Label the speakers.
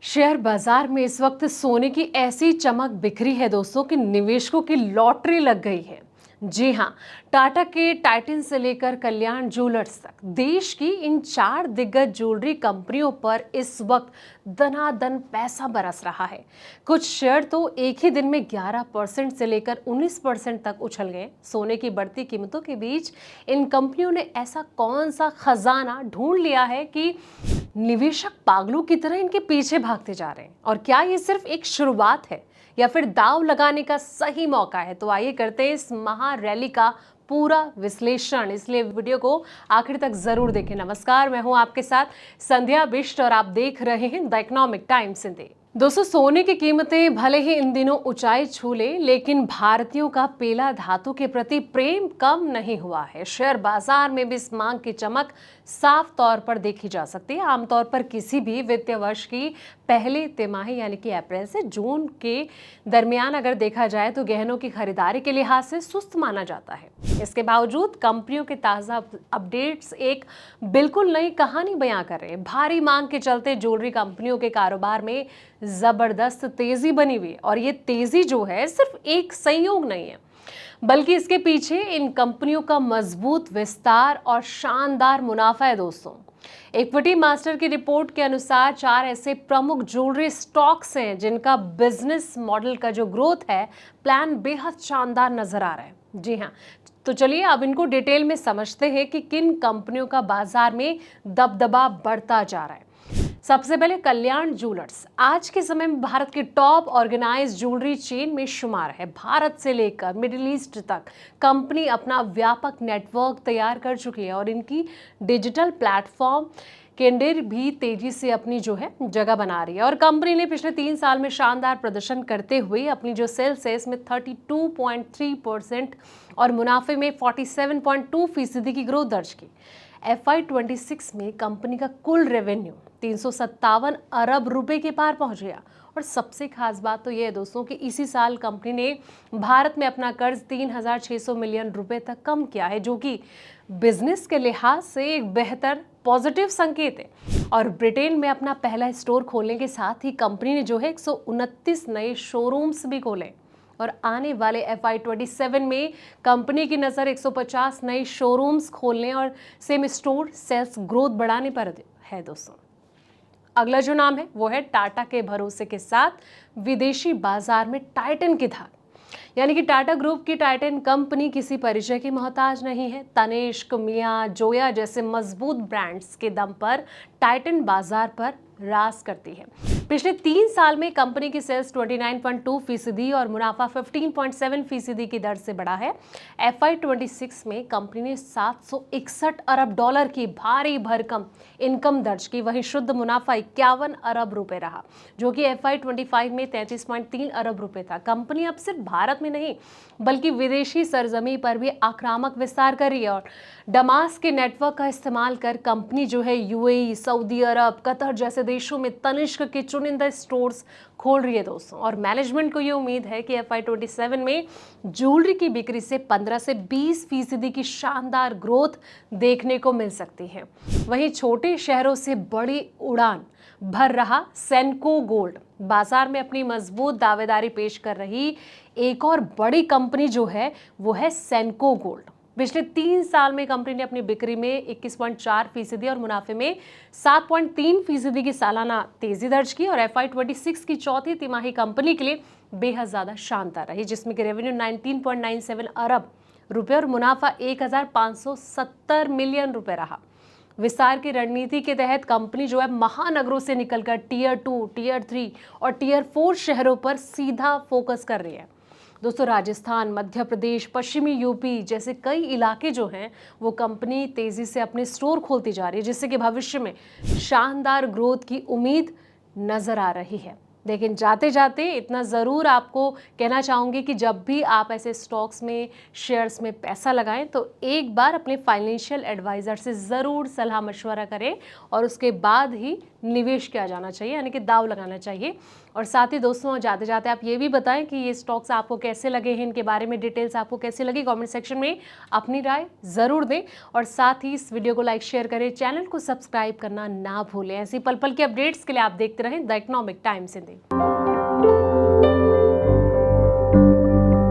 Speaker 1: Share बाजार में इस वक्त सोने की ऐसी चमक बिखरी है दोस्तों कि निवेशकों की लॉटरी लग गई है। जी हाँ, टाटा के टाइटन से लेकर कल्याण ज्वेलर्स तक देश की इन चार दिग्गज ज्वेलरी कंपनियों पर इस वक्त दनादन पैसा बरस रहा है। कुछ शेयर तो एक ही दिन में 11% से लेकर 19% तक उछल गए। सोने की बढ़ती कीमतों के बीच इन कंपनियों ने ऐसा कौन सा खजाना ढूंढ लिया है कि निवेशक पागलों की तरह इनके पीछे भागते जा रहे हैं? और क्या ये सिर्फ एक शुरुआत है या फिर दांव लगाने का सही मौका है? तो आइए करते हैं इस महा रैली का पूरा विश्लेषण, इसलिए वीडियो को आखिर तक जरूर देखें। नमस्कार, मैं हूं आपके साथ संध्या बिष्ट और आप देख रहे हैं द इकोनॉमिक टाइम्स हिंदी। दोस्तों, सोने की कीमतें भले ही इन दिनों ऊंचाई छू ले, लेकिन भारतीयों का पेला धातु के प्रति प्रेम कम नहीं हुआ है। शेयर बाजार में भी इस मांग की चमक साफ तौर पर देखी जा सकती है। आमतौर पर किसी भी वित्तीय वर्ष की पहली तिमाही यानी कि अप्रैल से जून के दरमियान अगर देखा जाए तो गहनों की खरीदारी के लिहाज से सुस्त माना जाता है। इसके बावजूद कंपनियों के ताजा अपडेट्स एक बिल्कुल नई कहानी बयां कर रहे हैं। भारी मांग के चलते ज्वेलरी कंपनियों के कारोबार में जबरदस्त तेजी बनी हुई है और ये तेजी जो है सिर्फ एक संयोग नहीं है, बल्कि इसके पीछे इन कंपनियों का मजबूत विस्तार और शानदार मुनाफा है। दोस्तों, इक्विटी मास्टर की रिपोर्ट के अनुसार चार ऐसे प्रमुख ज्वेलरी स्टॉक्स हैं जिनका बिजनेस मॉडल का जो ग्रोथ है प्लान बेहद शानदार नजर आ रहा है। जी हाँ, तो चलिए अब इनको डिटेल में समझते हैं कि किन कंपनियों का बाजार में दबदबा बढ़ता जा रहा है। सबसे पहले कल्याण ज्वेलर्स आज के समय में भारत की टॉप ऑर्गेनाइज ज्वेलरी चेन में शुमार है। भारत से लेकर मिडिल ईस्ट तक कंपनी अपना व्यापक नेटवर्क तैयार कर चुकी है और इनकी डिजिटल प्लेटफॉर्म केंडेर भी तेजी से अपनी जो है जगह बना रही है। और कंपनी ने पिछले 3 साल में शानदार प्रदर्शन करते हुए अपनी जो सेल्स है इसमें 32.3% और मुनाफे में 47.2% की ग्रोथ दर्ज की। FY26 में कंपनी का कुल रेवेन्यू 357 अरब रुपए के पार पहुंच गया। और सबसे खास बात तो यह है दोस्तों कि इसी साल कंपनी ने भारत में अपना कर्ज 3,600 मिलियन रुपए तक कम किया है, जो कि बिजनेस के लिहाज से एक बेहतर पॉजिटिव संकेत है। और ब्रिटेन में अपना पहला स्टोर खोलने के साथ ही कंपनी ने जो है 129 नए शोरूम्स भी खोले और आने वाले FY27 में कंपनी की नज़र 150 नए शोरूम्स खोलने और सेम स्टोर सेल्स ग्रोथ बढ़ाने पर है। दोस्तों, अगला जो नाम है वो है टाटा के भरोसे के साथ विदेशी बाजार में टाइटन की धाक। यानी कि टाटा ग्रुप की टाइटन कंपनी किसी परिचय की मोहताज नहीं है। तनिष्क, मिया, जोया जैसे मजबूत ब्रांड्स के दम पर टाइटन बाजार पर राज करती है। पिछले 3 साल में कंपनी की सेल्स 29.2% और मुनाफा 15.7% की दर से बढ़ा है। FY26 में कंपनी ने 761 अरब डॉलर की भारी भरकम इनकम दर्ज की। वहीं शुद्ध मुनाफा 51 अरब रुपए रहा, जो कि FY25 में 33.3 अरब रुपए था। कंपनी अब सिर्फ भारत में नहीं बल्कि विदेशी सरजमी पर भी आक्रामक विस्तार कर रही है और डमास के नेटवर्क का इस्तेमाल कर कंपनी जो है UAE, सऊदी अरब, कतर जैसे देशों में तनिष्क के चुनिंदा स्टोर्स खोल रही है। दोस्तों, और मैनेजमेंट को ये उम्मीद है कि FY27 में ज्वेलरी की बिक्री से 15 से 20% की शानदार ग्रोथ देखने को मिल सकती है। वहीं छोटे शहरों से बड़ी उड़ान भर रहा सेनको गोल्ड बाजार में अपनी मजबूत दावेदारी पेश कर रही एक और बड़ी कंपनी जो है वो है सेनको गोल्ड। पिछले 3 साल में कंपनी ने अपनी बिक्री में 21.4% और मुनाफे में 7.3% की सालाना तेजी दर्ज की। और FY26 की चौथी तिमाही कंपनी के लिए बेहद ज्यादा शानदार रही, जिसमें कि रेवेन्यू 19.97 अरब रुपए और मुनाफा 1,570 मिलियन रुपए रहा। विस्तार की रणनीति के तहत कंपनी जो है महानगरों से निकलकर टियर 2, टियर 3 और टियर 4 शहरों पर सीधा फोकस कर रही है। दोस्तों, राजस्थान, मध्य प्रदेश, पश्चिमी यूपी जैसे कई इलाके जो हैं वो कंपनी तेजी से अपने स्टोर खोलती जा रही है, जिससे कि भविष्य में शानदार ग्रोथ की उम्मीद नजर आ रही है। लेकिन जाते जाते इतना ज़रूर आपको कहना चाहूँगी कि जब भी आप ऐसे स्टॉक्स में, शेयर्स में पैसा लगाएं तो एक बार अपने फाइनेंशियल एडवाइज़र से ज़रूर सलाह मशवरा करें और उसके बाद ही निवेश किया जाना चाहिए, यानी कि दांव लगाना चाहिए। और साथ ही दोस्तों, जाते जाते आप ये भी बताएं कि ये स्टॉक्स आपको कैसे लगे हैं, इनके बारे में डिटेल्स आपको कैसे लगी। कमेंट सेक्शन में अपनी राय ज़रूर दें और साथ ही इस वीडियो को लाइक शेयर करें, चैनल को सब्सक्राइब करना ना भूलें। ऐसी पल पल के अपडेट्स के लिए आप देखते रहें द इकोनॉमिक टाइम्स हिंदी।